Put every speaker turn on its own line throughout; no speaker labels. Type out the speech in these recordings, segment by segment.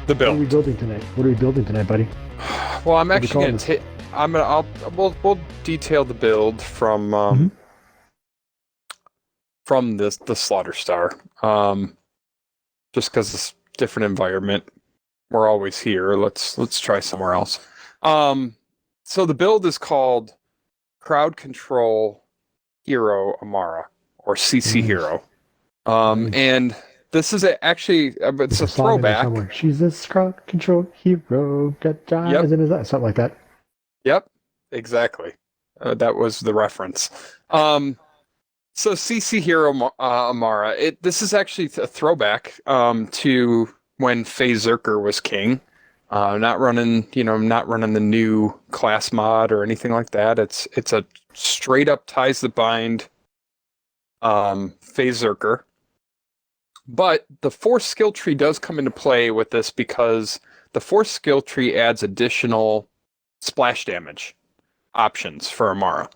The
What are we
build.
building tonight? What are we building tonight, buddy?
Well, I'm
What are we
actually
calling
gonna
this?
take. We'll detail the build from
Mhm.
the Slaughter Star. Just because it's different environment. We're always here. Let's try somewhere else. Um, so the build is called Crowd Control Hero Amara, or CC
Nice,
Hero.
nice.
And this is actually it's
There's
a
a song in there
throwback.
somewhere. She's a crowd control hero, got
Yep,
eyes in his eyes, something like that.
yep, exactly. That was the reference. Um, so CC Hero Amara. This is actually a throwback to when Faye Zerker was king. Not running the new class mod or anything like that. It's a straight up ties the bind Faye Zerker. But the force skill tree does come into play with this because the force skill tree adds additional splash damage options for Amara.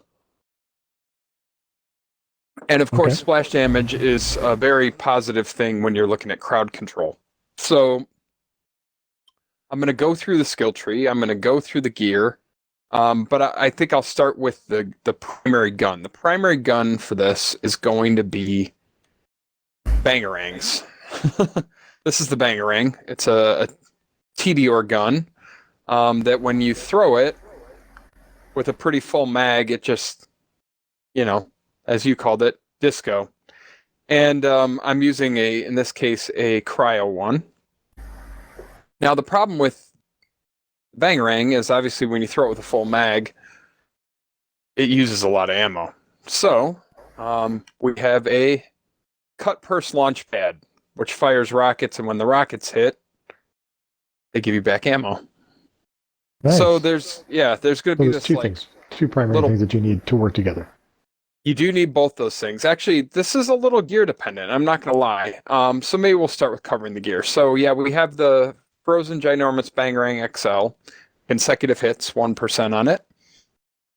And of course,
Okay.
splash damage is a very positive thing when you're looking at crowd control. So I'm going to go through the skill tree. I'm going to go through the gear. But I think I'll start with the primary gun. The primary gun for this is going to be Bangarangs. This is the Bangarang. It's a TDR gun that when you throw it with a pretty full mag, it just, as you called it, disco. And I'm using in this case, a cryo one. Now, the problem with Bangarang is obviously when you throw it with a full mag, it uses a lot of ammo. So we have a cut purse launch pad, which fires rockets, and when the rockets hit, they give you back ammo. So
Nice.
there's going to
So
be
there's
this
two
like
things, two primary
little.
things that you need to work together.
You do need both those things. Actually, this is a little gear dependent. I'm not going to lie. So maybe we'll start with covering the gear. So yeah, we have the Frozen Ginormous Bangarang XL, consecutive hits, 1% on it.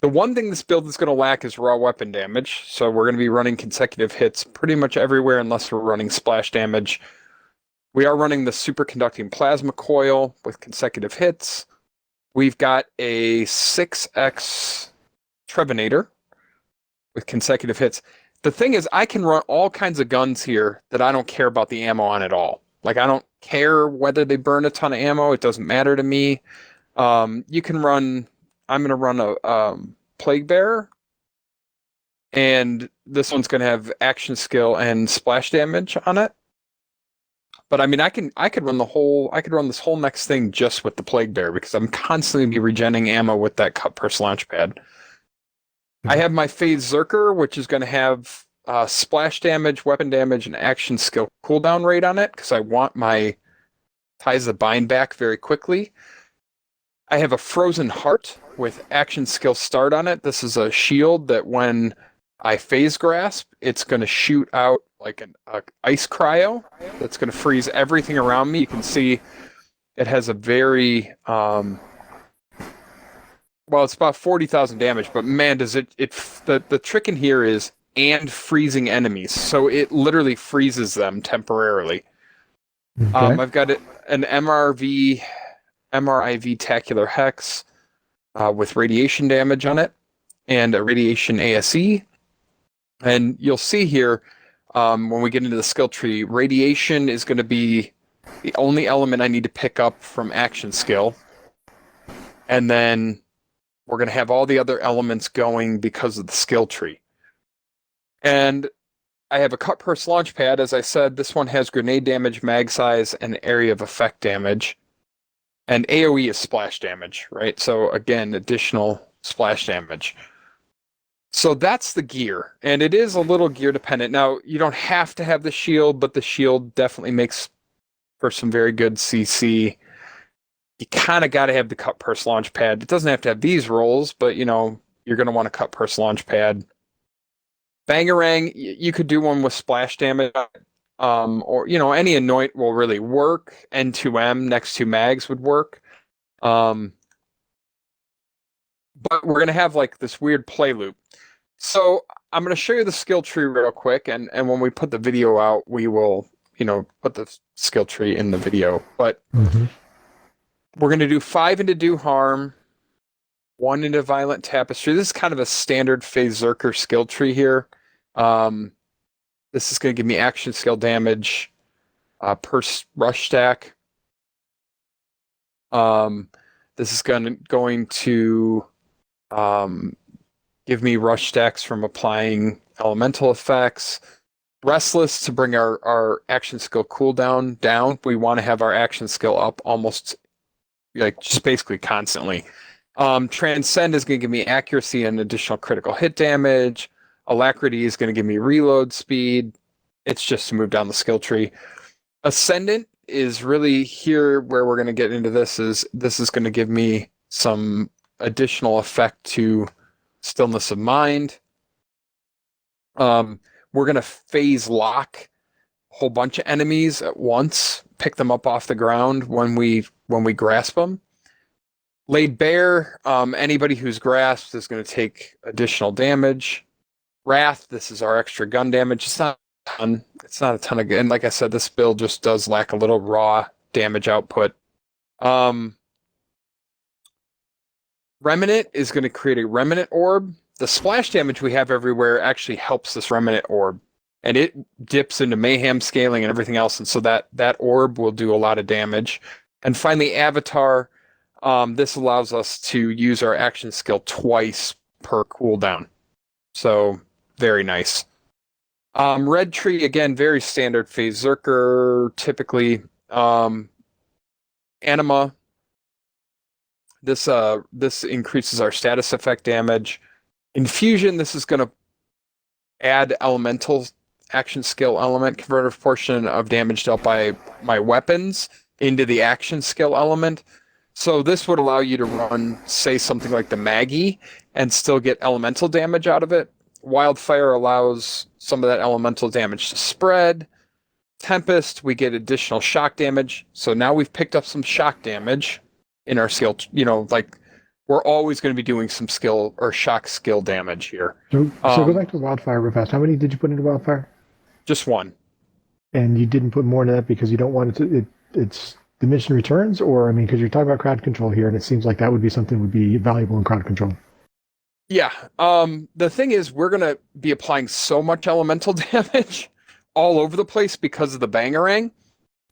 The one thing this build is going to lack is raw weapon damage. So we're going to be running consecutive hits pretty much everywhere unless we're running splash damage. We are running the superconducting plasma coil with consecutive hits. We've got a 6x Trebinator with consecutive hits. The thing is, I can run all kinds of guns here that I don't care about the ammo on at all. Like, I don't care whether they burn a ton of ammo. It doesn't matter to me. You can run. I'm going to run a Plague Bearer, and this one's going to have action skill and splash damage on it. But I mean, I could run this whole next thing just with the Plague Bearer because I'm constantly be regenning ammo with that cut purse launch pad. I
Okay.
have my Phase Zerker, which is going to have splash damage, weapon damage, and action skill cooldown rate on it because I want my ties the bind back very quickly. I have a Frozen Heart with action skill start on it. This is a shield that when I phase grasp, it's going to shoot out like an ice cryo that's going to freeze everything around me. You can see it has a very well, it's about 40,000 damage, but man, does the trick in here is and freezing enemies. So it literally freezes them temporarily.
Okay.
I've got an MRIV tacular hex with radiation damage on it and a radiation ASE. And you'll see here when we get into the skill tree, radiation is going to be the only element I need to pick up from action skill. And then we're going to have all the other elements going because of the skill tree. And I have a cut purse launch pad. As I said, this one has grenade damage, mag size, and area of effect damage. And AoE is splash damage, right? So again, additional splash damage. So that's the gear. And it is a little gear dependent. Now, you don't have to have the shield, but the shield definitely makes for some very good CC. You kind of got to have the cut purse launch pad. It doesn't have to have these rolls, but you're going to want a cut purse launch pad. Bangarang, you could do one with splash damage, or any anoint will really work. N2M next to mags would work. But we're gonna have like this weird play loop. So I'm gonna show you the skill tree real quick, and when we put the video out, we will put the skill tree in the video. But
Mm-hmm.
We're going to do 5 into do harm, 1 into violent tapestry. This is kind of a standard phase Zerker skill tree here. This is going to give me action skill damage per rush stack. This is going to give me rush stacks from applying elemental effects. Restless to bring our action skill cooldown down. We want to have our action skill up almost like just basically constantly. Transcend is going to give me accuracy and additional critical hit damage. Alacrity is going to give me reload speed. It's just to move down the skill tree. Ascendant is really here where we're going to get into this is going to give me some additional effect to stillness of mind. We're going to phase lock a whole bunch of enemies at once, pick them up off the ground when we grasp them. Laid bare, anybody who's grasped is going to take additional damage. Wrath, this is our extra gun damage. It's not a ton of, and like I said, this build just does lack a little raw damage output. Remnant is going to create a remnant orb. The splash damage we have everywhere actually helps this remnant orb, and it dips into mayhem scaling and everything else, and so that orb will do a lot of damage. And finally, avatar. This allows us to use our action skill twice per cooldown. So very nice. Red tree, again, very standard phase Zerker, typically. Anima. This increases our status effect damage. Infusion, this is going to add elemental action skill element, convertive portion of damage dealt by my weapons into the action skill element. So this would allow you to run, say, something like the Maggie and still get elemental damage out of it. Wildfire allows some of that elemental damage to spread. Tempest, we get additional shock damage. So now we've picked up some shock damage in our skill. Like we're always going to be doing some skill or shock skill damage here.
So go back to Wildfire real fast. How many did you put into Wildfire?
Just 1.
And you didn't put more into that because you don't want it to... It's diminishing returns, or I mean, because you're talking about crowd control here, and it seems like that would be something that would be valuable in crowd control.
Yeah. The thing is, we're going to be applying so much elemental damage all over the place because of the Bangarang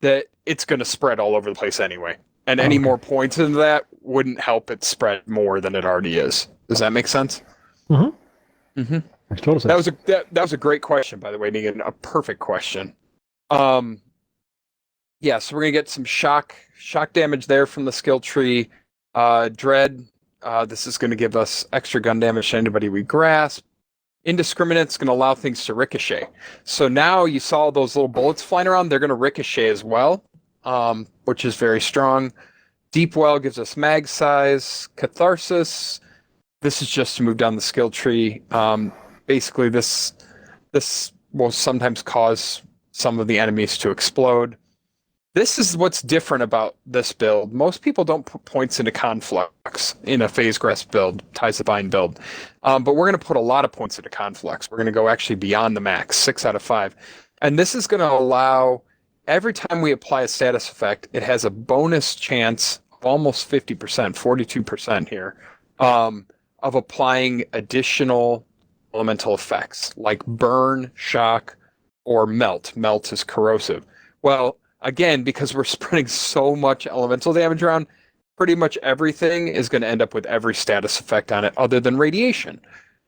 that it's going to spread all over the place anyway. And any more points into that wouldn't help it spread more than it already is. Does that make sense?
Mm-hmm. Mm-hmm. Makes total sense.
That was a great question, by the way, Negan. A perfect question. Yeah, so we're going to get some shock damage there from the skill tree. Dread, this is going to give us extra gun damage to anybody we grasp. Indiscriminate's going to allow things to ricochet. So now you saw those little bullets flying around. They're going to ricochet as well, which is very strong. Deep Well gives us mag size. Catharsis, this is just to move down the skill tree. Basically, this will sometimes cause some of the enemies to explode. This is what's different about this build. Most people don't put points into Conflux in a Phase Grasp build, Ties the Bind build. But we're going to put a lot of points into Conflux. We're going to go actually beyond the max, 6 out of 5. And this is going to allow, every time we apply a status effect, it has a bonus chance of almost 50%, 42% here, of applying additional elemental effects, like burn, shock, or melt. Melt is corrosive. Well, again, because we're spreading so much elemental damage around, pretty much everything is going to end up with every status effect on it other than radiation,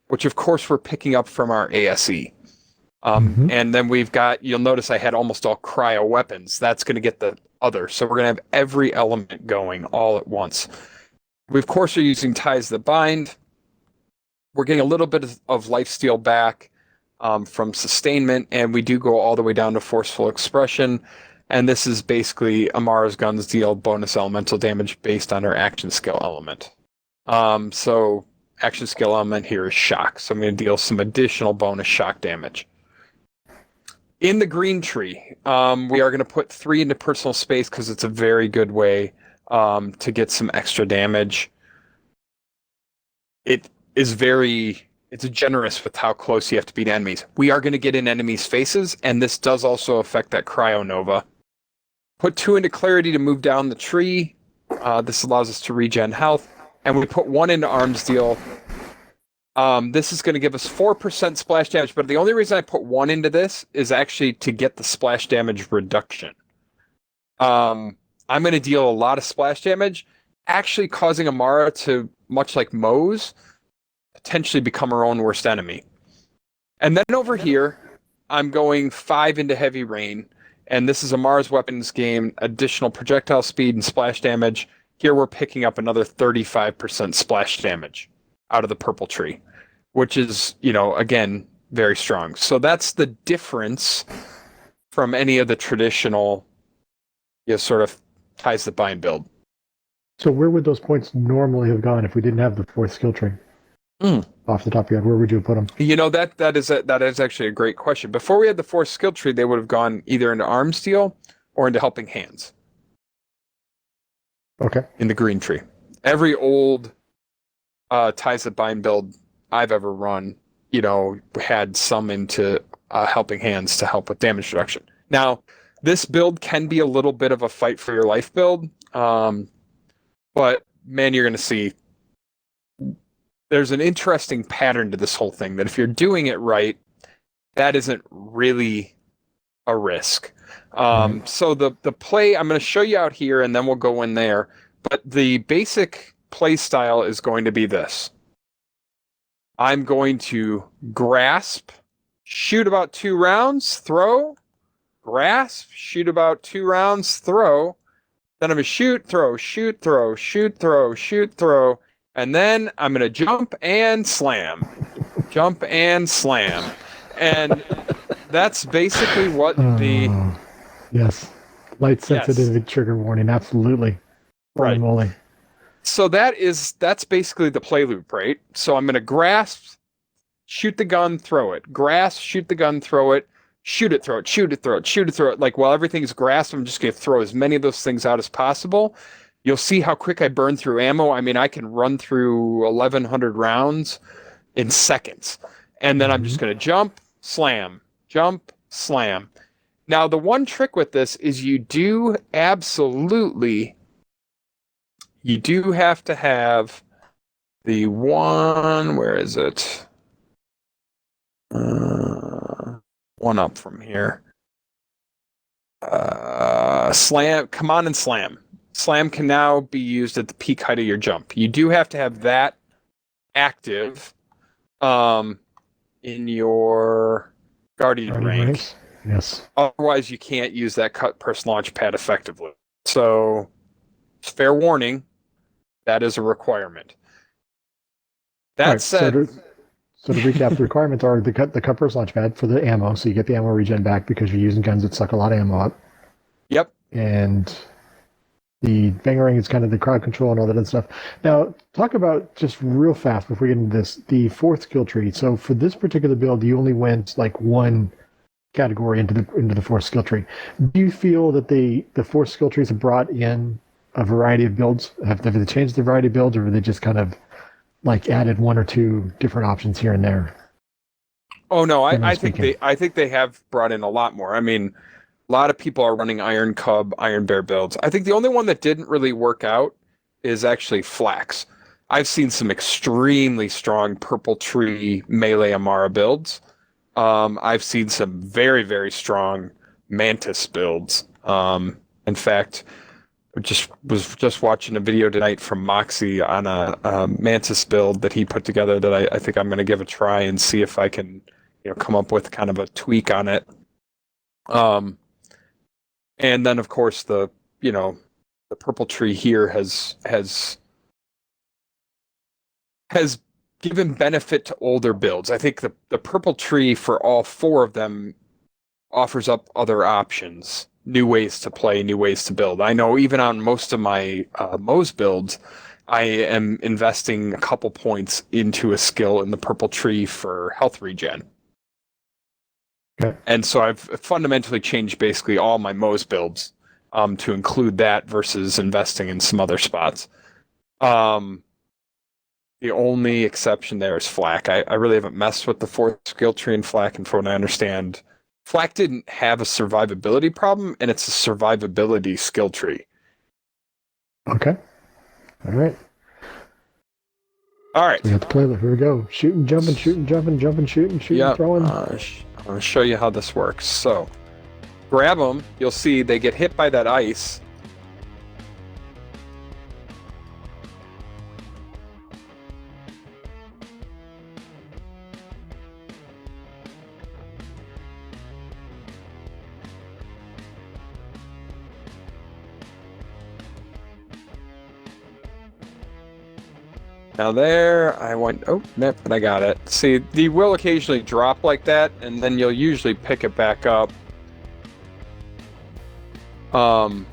which of course we're picking up from our ASE. And then we've got, you'll notice I had almost all cryo weapons. That's going to get the other. So we're going to have every element going all at once. We, of course, are using Ties that Bind. We're getting a little bit of lifesteal back from sustainment, and we do go all the way down to forceful expression. And this is basically Amara's guns deal bonus elemental damage based on her action skill element. So action skill element here is shock. So I'm going to deal some additional bonus shock damage. In the green tree, we are going to put 3 into personal space because it's a very good way to get some extra damage. It's generous with how close you have to be to enemies. We are going to get in enemies' faces, and this does also affect that Cryo Nova. Put 2 into clarity to move down the tree. This allows us to regen health, and we put 1 into arms deal. This is going to give us 4% splash damage, but the only reason I put 1 into this is actually to get the splash damage reduction. I'm going to deal a lot of splash damage, actually causing Amara to, much like Moe's, potentially become her own worst enemy. And then over here, I'm going 5 into heavy rain, and this is Amara's weapons game, additional projectile speed and splash damage. Here we're picking up another 35% splash damage out of the purple tree, which is, again, very strong. So that's the difference from any of the traditional, sort of ties that bind build.
So where would those points normally have gone if we didn't have the 4th skill tree? Off the top of your head, where would you have put them?
That is actually a great question. Before we had the 4th skill tree, they would have gone either into arm steel or into helping hands.
Okay.
In the green tree. Every old ties that bind build I've ever run, had some into helping hands to help with damage reduction. Now, this build can be a little bit of a fight for your life build, but man, you're going to see there's an interesting pattern to this whole thing that if you're doing it right, that isn't really a risk. So the play, I'm going to show you out here and then we'll go in there, but the basic play style is going to be this. I'm going to grasp, shoot about 2 rounds, throw, grasp, shoot about 2 rounds, throw. Then I'm going to shoot, throw, shoot, throw, shoot, throw, shoot, throw. And then I'm going to jump and slam. Jump and slam. And that's basically what the...
Yes. Light sensitive trigger warning, absolutely.
Right.
Moly.
So that's basically the play loop, right? So I'm going to grasp, shoot the gun, throw it. Grasp, shoot the gun, throw it. Shoot it, throw it, shoot it, throw it, shoot it, throw it. Like while everything's grasped, I'm just going to throw as many of those things out as possible. You'll see how quick I burn through ammo. I mean, I can run through 1,100 rounds in seconds. And then I'm just going to jump, slam, jump, slam. Now, the one trick with this is you do have to have the one, where is it? One up from here. Slam, come on and slam. Slam can now be used at the peak height of your jump. You do have to have that active in your Guardian rank.
Yes.
Otherwise, you can't use that cut person launch pad effectively. So, fair warning, that is a requirement. That said...
So to recap, the requirements are the cut person launch pad for the ammo, so you get the ammo regen back because you're using guns that suck a lot of ammo up.
Yep.
And the Bangarang is kind of the crowd control and all that other stuff. Now, talk about, just real fast before we get into this, the 4th skill tree. So for this particular build, you only went like one category into the 4th skill tree. Do you feel that the 4th skill trees have brought in a variety of builds? Have they changed the variety of builds, or have they just kind of like added 1 or 2 different options here and there?
Oh no, I think they have brought in a lot more. I mean, a lot of people are running Iron Cub, Iron Bear builds. I think the only one that didn't really work out is actually Flax. I've seen some extremely strong Purple Tree melee Amara builds. I've seen some very, very strong Mantis builds. In fact, was just watching a video tonight from Moxie on a Mantis build that he put together that I think I'm going to give a try and see if I can, come up with kind of a tweak on it. And then of course the Purple Tree here has given benefit to older builds. I think the Purple Tree for all 4 of them offers up other options. New ways to play, new ways to build. I know even on most of my Moe's builds, I am investing a couple points into a skill in the Purple Tree for health regen.
Okay.
And so I've fundamentally changed basically all my Moe's builds to include that versus investing in some other spots. The only exception there is Flak. I really haven't messed with the 4th skill tree in Flak, and from what I understand, Flak didn't have a survivability problem, and it's a survivability skill tree.
Okay. All right.
All right.
We have to play. Here we go. Shooting, jumping, shooting, jumping, jumping, shooting, shooting, throwing.
I'm going to show you how this works. So, grab them. You'll see they get hit by that ice. Now there, I went, oh, nope, but I got it. See, they will occasionally drop like that, and then you'll usually pick it back up. The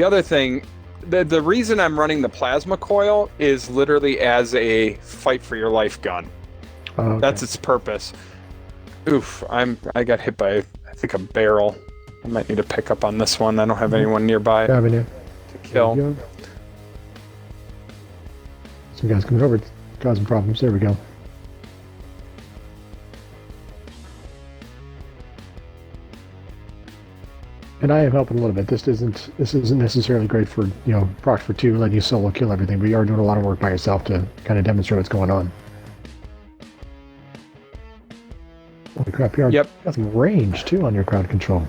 other thing, the reason I'm running the plasma coil is literally as a fight for your life gun.
Oh, okay.
That's its purpose. Oof, I got hit by, I think, a barrel. I might need to pick up on this one. I don't have anyone nearby
Avenue.
to kill.
Some guys coming over, causing problems. There we go. And I am helping a little bit. This isn't necessarily great for, proc for 2, letting you solo kill everything, but you are doing a lot of work by yourself to kind of demonstrate what's going on. Holy crap, you got some range too on your crowd control.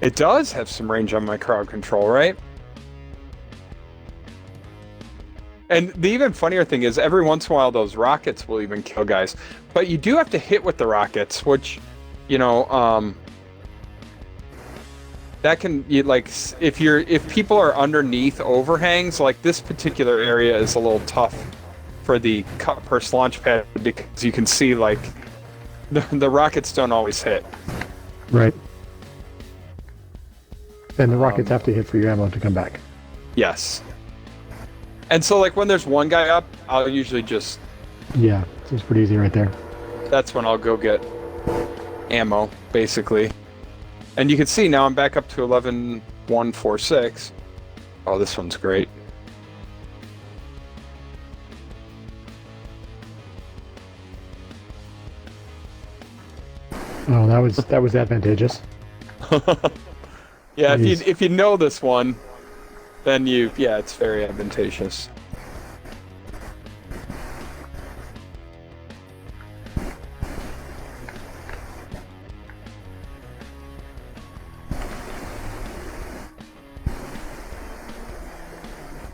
It does have some range on my crowd control, right? And the even funnier thing is, every once in a while, those rockets will even kill guys. But you do have to hit with the rockets, which, that can, if people are underneath overhangs, like this particular area is a little tough for the cut-burst launch pad, because you can see, like, the rockets don't always hit.
Right. And the rockets have to hit for your ammo to come back.
Yes. And so, like, when there's one guy up, I'll usually just...
Yeah, seems pretty easy right there.
That's when I'll go get ammo, basically. And you can see now I'm back up to 11,146. Oh, this one's great.
Oh, that was advantageous.
Yeah, if you know this one, then it's very advantageous.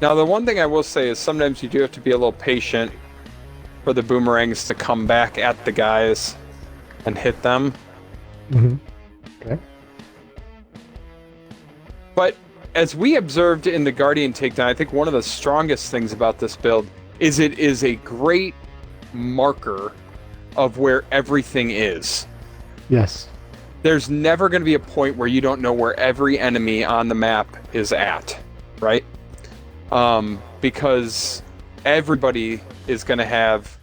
Now, the one thing I will say is sometimes you do have to be a little patient for the boomerangs to come back at the guys and hit them.
Mm-hmm. Okay.
But as we observed in the Guardian takedown, I think one of the strongest things about this build is it is a great marker of where everything is.
Yes.
There's never going to be a point where you don't know where every enemy on the map is at, right? Because everybody is going to have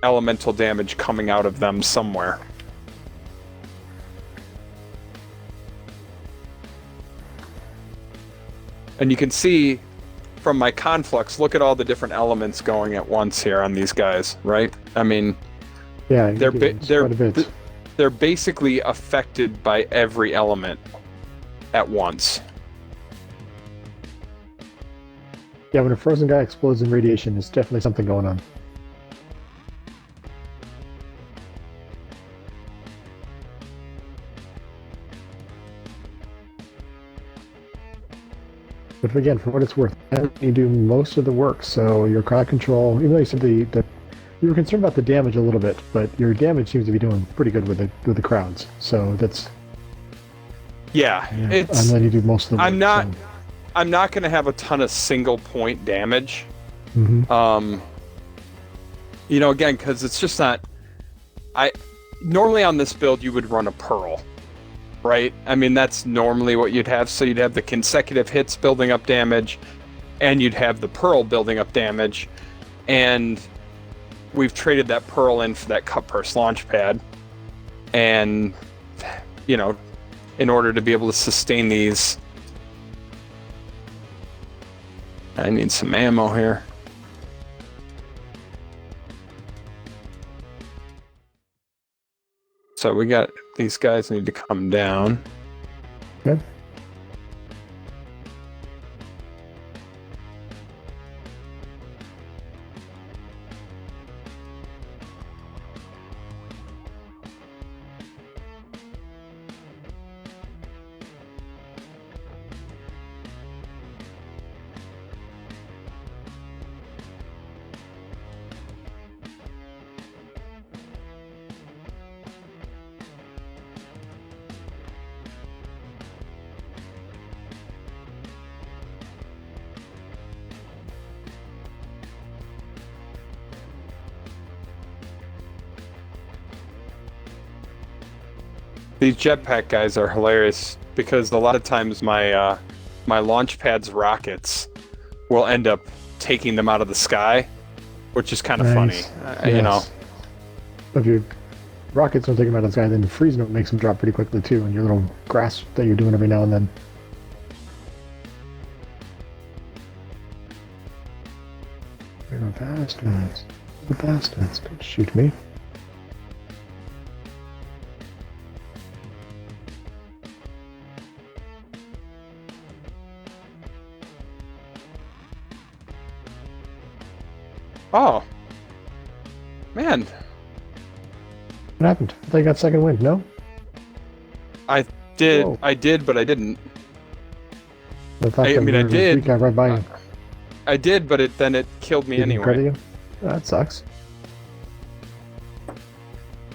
elemental damage coming out of them somewhere. And you can see from my conflux, look at all the different elements going at once here on these guys, right? I mean,
yeah,
they're basically affected by every element at once.
Yeah, when a frozen guy explodes in radiation, there's definitely something going on. But again, for what it's worth, you do most of the work. So your crowd control, even though you said you were concerned about the damage a little bit, but your damage seems to be doing pretty good with the crowds. So that's
it's.
I'm letting you do most of the work.
I'm not going to have a ton of single point damage.
Mm-hmm.
Again, because it's just not. Normally on this build you would run a Pearl. Right? I mean, that's normally what you'd have. So you'd have the consecutive hits building up damage, and you'd have the Pearl building up damage. And we've traded that Pearl in for that cut-burst launch pad. And, in order to be able to sustain these... I need some ammo here. So we got... These guys need to come down.
Okay.
These jetpack guys are hilarious because a lot of times my launch pad's rockets will end up taking them out of the sky, which is kind of funny. You know.
If your rockets don't take them out of the sky, then the freeze note makes them drop pretty quickly too, and your little grass that you're doing every now and then. You're the bastards. The bastards. Don't shoot me.
Oh. Man.
What happened? I thought you got second wind, no?
I did.
Whoa.
I did, but I didn't.
I
mean, I did.
Right by you.
I did, but then it killed me anyway.
That sucks.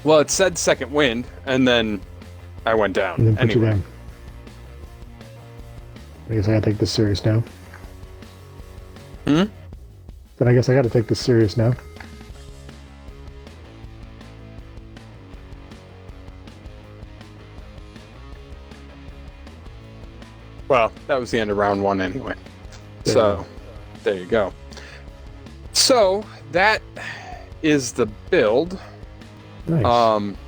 Well, it said second wind, and then I went down.
And then put you
anyway.
down. I guess I gotta take this serious now.
Hmm?
Then I guess I gotta take this serious now.
Well, that was the end of round one anyway. There you go. So that is the build.
Nice.
Um,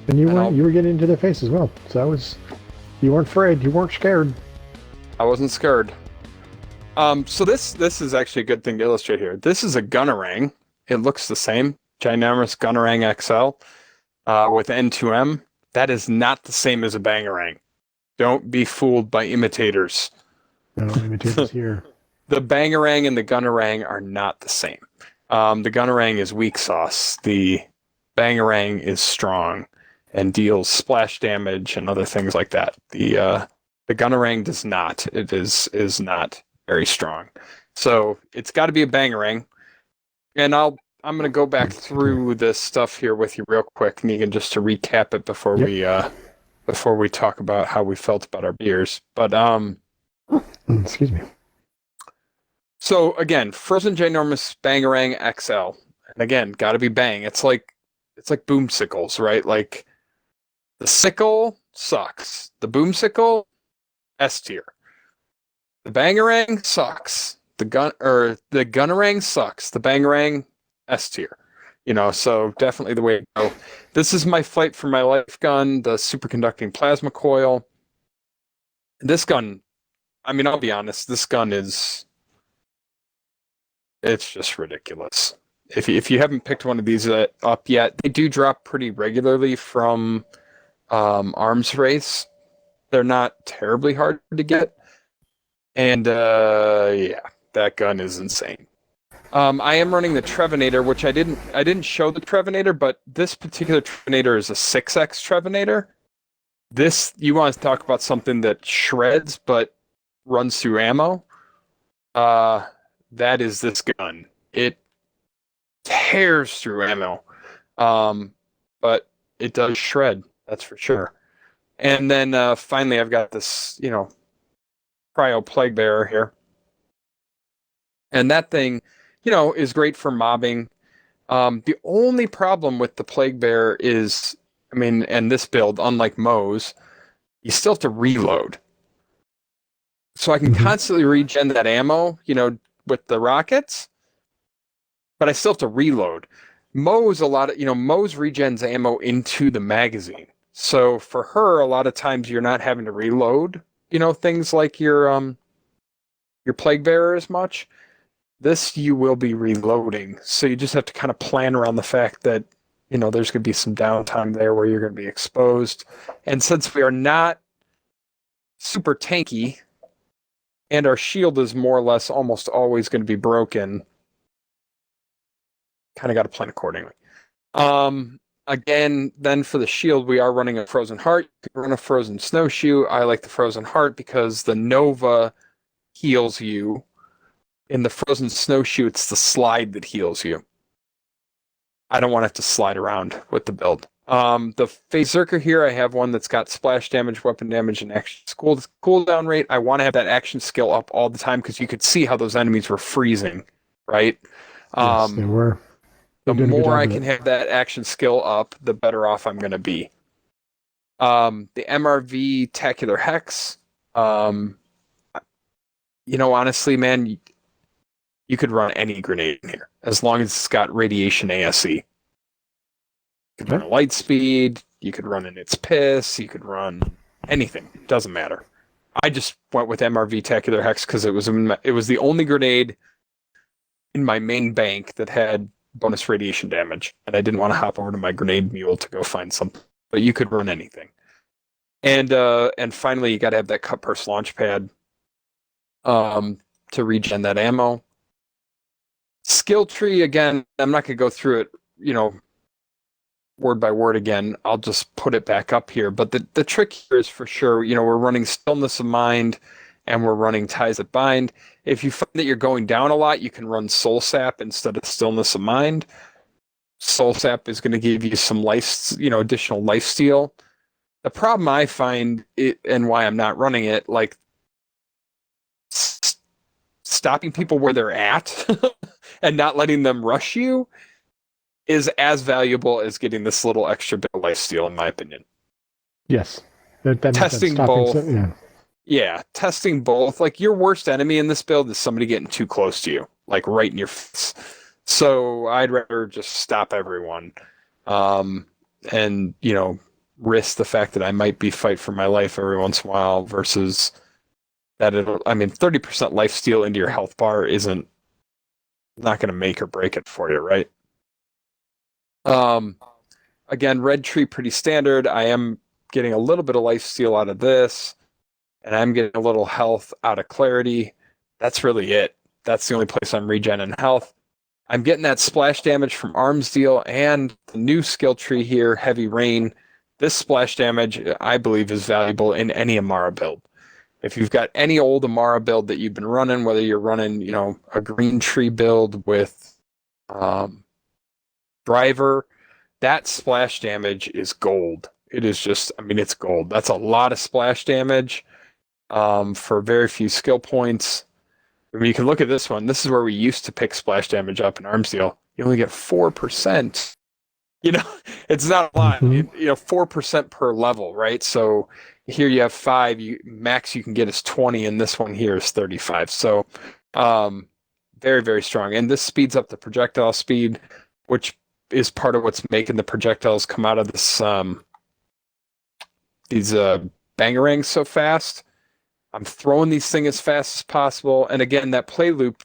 and you were getting into their face as well. So you weren't afraid. You weren't scared.
I wasn't scared. So this is actually a good thing to illustrate here. This is a Bangarang. It looks the same. Ginormous Bangarang XL with N2M. That is not the same as a Bangarang. Don't be fooled by imitators.
No imitators here.
The Bangarang and the Bangarang are not the same. The Bangarang is weak sauce. The Bangarang is strong and deals splash damage and other things like that. The Bangarang does not. It is not very strong. So it's got to be a Bangarang. And I'm going to go back through this stuff here with you real quick, Negan, just to recap it before we talk about how we felt about our beers. But
excuse me.
So again, Frozen Ginormous Bangarang XL. And again, gotta be bang. It's like boomsicles, right? Like the sickle sucks. The boomsicle, S tier. The Bangarang sucks. The Gunnerang sucks. The Bangarang, S tier. You know, so definitely the way to go. This is my fight for my life gun, the superconducting plasma coil. This gun, I mean, I'll be honest, this gun it's just ridiculous. If you haven't picked one of these up yet, they do drop pretty regularly from Arms Race. They're not terribly hard to get. And yeah, that gun is insane. I am running the Trevinator, which I didn't show the Trevinator, but this particular Trevinator is a 6X Trevinator. This, you want to talk about something that shreds but runs through ammo? That is this gun. It tears through ammo, but it does shred. That's for sure. And then finally, I've got this, Cryo Plague Bearer here, and that thing, is great for mobbing. The only problem with the Plague Bearer is, and this build, unlike Moe's, you still have to reload. So I can constantly regen that ammo, with the rockets, but I still have to reload. Moe's Moe's regens ammo into the magazine. So for her, a lot of times you're not having to reload, things like your Plague Bearer as much. This you will be reloading. So you just have to kind of plan around the fact that, there's going to be some downtime there where you're going to be exposed. And since we are not super tanky, and our shield is more or less almost always going to be broken, kind of got to plan accordingly. Again, then for the shield, we are running a Frozen Heart. You can run a Frozen Snowshoe. I like the Frozen Heart because the Nova heals you. In the Frozen Snowshoe, it's the slide that heals you. I don't want to have to slide around with the build. The Phazerker here, I have one that's got splash damage, weapon damage, and action cooldown rate. I want to have that action skill up all the time because you could see how those enemies were freezing, right?
Yes, they were.
The more I can have that action skill up, the better off I'm going to be. The MRV Tacular Hex. Honestly, man, you could run any grenade in here as long as it's got radiation ASE. You could run a light speed. You could run in its piss. You could run anything. Doesn't matter. I just went with MRV Tacular Hex because it was the only grenade in my main bank that had bonus radiation damage, and I didn't want to hop over to my grenade mule to go find something. But you could run anything. And finally, you got to have that cut purse launch pad to regen that ammo. Skill tree, again, I'm not going to go through it, word by word again. I'll just put it back up here. But the trick here is for sure, we're running Stillness of Mind and we're running Ties That Bind. If you find that you're going down a lot, you can run Soul Sap instead of Stillness of Mind. Soul Sap is going to give you some life, additional life steal. The problem I find and why I'm not running it, like stopping people where they're at and not letting them rush you is as valuable as getting this little extra bit of life steal, in my opinion.
Yes. That
testing both. Testing both. Like, your worst enemy in this build is somebody getting too close to you, like right in your face. So I'd rather just stop everyone and, risk the fact that I might be fight for my life every once in a while versus that 30% life steal into your health bar isn't not going to make or break it for you, right? Again, red tree pretty standard. I am getting a little bit of life steal out of this, and I'm getting a little health out of clarity. That's really it. That's the only place I'm regenerating health. I'm getting that splash damage from arms deal and the new skill tree here, heavy rain. This splash damage, I believe, is valuable in any Amara build. If you've got any old Amara build that you've been running, whether you're running, a green tree build with driver, that splash damage is gold. It is just, it's gold. That's a lot of splash damage for very few skill points. You can look at this one. This is where we used to pick splash damage up in arms deal. You only get 4%. It's not a lot. 4% per level, right? So here you have 5. Max you can get is 20, and this one here is 35. So very, very strong. And this speeds up the projectile speed, which is part of what's making the projectiles come out of this these bangarangs so fast. I'm throwing these things as fast as possible. And again, that play loop,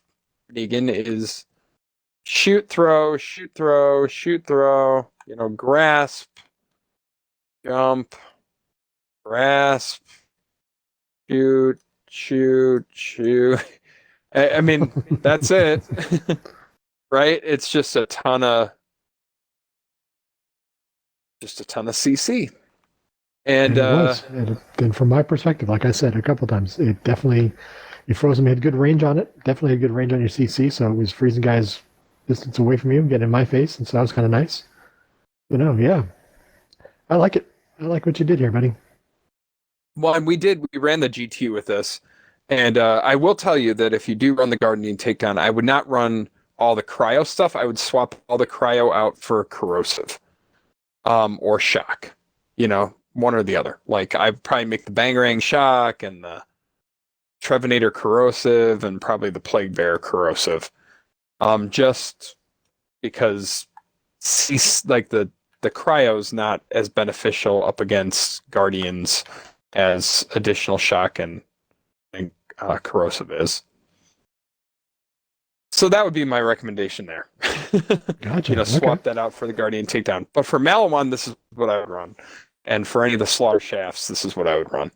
Negan, is shoot, throw, shoot, throw, shoot, throw, grasp, jump, grasp, shoot, shoot, shoot. That's it. Right? It's just a ton of CC. And
it was. And from my perspective, like I said a couple times, it definitely, you Frozen had good range on it. Definitely had good range on your CC, so it was freezing guys distance away from you, getting in my face, and so that was kind of nice. Yeah. I like it. I like what you did here, buddy.
Well, and we ran the GT with this, and I will tell you that if you do run the Guardian Takedown, I would not run all the cryo stuff. I would swap all the cryo out for corrosive or shock, one or the other. Like, I'd probably make the Bangarang shock and the Trevinator corrosive and probably the Plague Bear corrosive. Just because the cryo's not as beneficial up against Guardians as additional shock and corrosive is. So that would be my recommendation there.
Gotcha.
Swap that out for the Guardian Takedown. But for Malawan, this is what I would run. And for any of the slaughter shafts, this is what I would run.